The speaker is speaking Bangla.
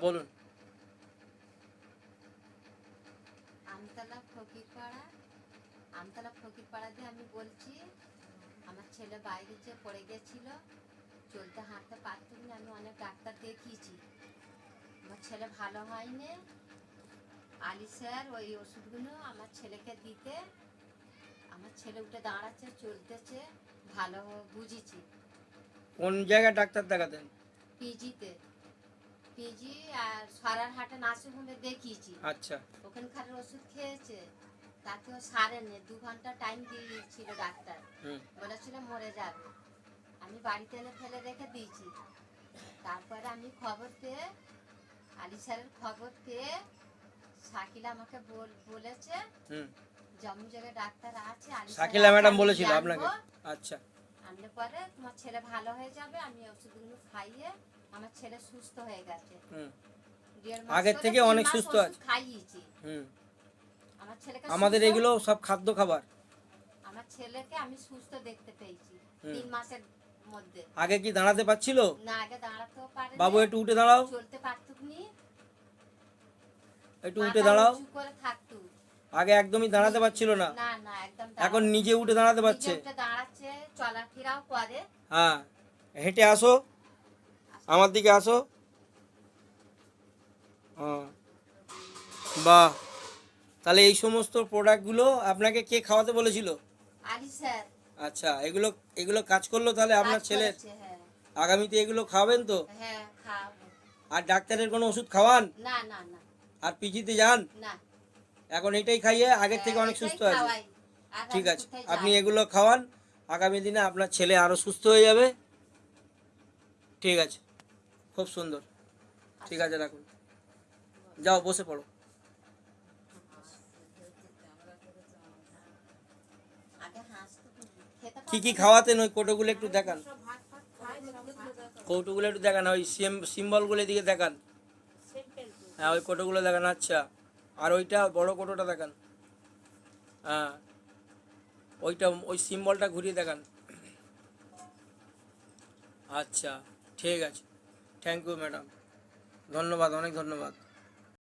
বলুন। আমতলা ফকিরপাড়া দিয়ে আমি বলছি। আমার ছেলে বাইরে যে পড়ে গেছিল, চলতে হাঁটতে পারত না। আমি অনেক ডাক্তার দেখিয়েছি, আমার ছেলে ভালো হয়নি। আলি স্যার ওই ওষুধগুলো আমার ছেলেকে দিতে, আমার ছেলে উঠে দাঁড়াচ্ছে, চলতেছে, ভালো বুঝেছি। কোন জায়গায় ডাক্তার দেখাতেন? পিজিতে, পিজি আর সরারহাটে নার্সিংহোমে দেখিয়েছি। আচ্ছা। ওখানকার ওষুধ খেয়েছে, তাতেও সারেনি। 2 ঘন্টা টাইম দিয়েছিল ডাক্তার, বলেছিল মরে যাবে। আমি বাড়িতে এনে ফেলে রেখে দিয়েছি। তারপরে আমি খবর পেয়ে, আলি স্যারের খবর পেয়ে, শাকিলা আমাকে বলেছে জম্মু জায়গায় ডাক্তার আছে, শাকিলা ম্যাডাম বলেছিল আপনাকে? আচ্ছা। আনলে পরে তোমার ছেলে ভালো হয়ে যাবে। আমি ওষুধগুলো খাইয়ে আমার ছেলে সুস্থ হয়ে গেছে। আগের থেকে অনেক সুস্থ আছে। খাইয়েছি আমার ছেলেকে। আমাদের এগুলো সব খাদ্য খাবার। আমার ছেলেকে আমি সুস্থ দেখতে পেয়েছি 3 মাসের মধ্যে। আগে কি দাঁড়াতে পারছিল না? আগে দাঁড়াতেও পারে। বাবু একটু উঠে দাঁড়াও, চলতে পারতুক নি, একটু উঠে দাঁড়াও। উঁচু করে থাকতো। আগে একদমই দাঁড়াতে পারছিল না, না না একদম। এখন নিজে উঠে দাঁড়াতে পারছে। নিজে উঠে দাঁড়াচ্ছে, চলাফেরাও করে। হ্যাঁ, হেঁটে আসো, আমার দিকে আসো। হ্যাঁ, বাহ। তাহলে এই সমস্ত প্রোডাক্টগুলো আপনাকে কে খাওয়াতে বলেছিল? আলি স্যার। আচ্ছা, এগুলো এগুলো কাজ করলো তাহলে আপনার ছেলের? হ্যাঁ। আগামীতে এগুলো খাওয়াবেন তো? হ্যাঁ খাওয়াবো। আর ডাক্তারের কোনো ওষুধ খাওয়ান? না না না। আর পিজিতে যান? না। এখন এটাই খাইয়ে আগের থেকে অনেক সুস্থ আছে। ঠিক আছে, আপনি এগুলো খাওয়ান, আগামী দিনে আপনার ছেলে আরও সুস্থ হয়ে যাবে। ঠিক আছে, খুব সুন্দর। ঠিক আছে, রাখুন, যাও বসে পড়ো। কি কি খাওয়াতেন ওই কোটোগুলো একটু দেখান, কৌটোগুলো একটু দেখান, ওই সিম্বলগুলো দিকে দেখান। হ্যাঁ, ওই কোটোগুলো দেখান। আচ্ছা, আর ওইটা বড় কোটোটা দেখান। হ্যাঁ, ওইটা ওই সিম্বলটা ঘুরিয়ে দেখান। আচ্ছা, ঠিক আছে, থ্যাংক ইউ ম্যাডাম, ধন্যবাদ, অনেক ধন্যবাদ।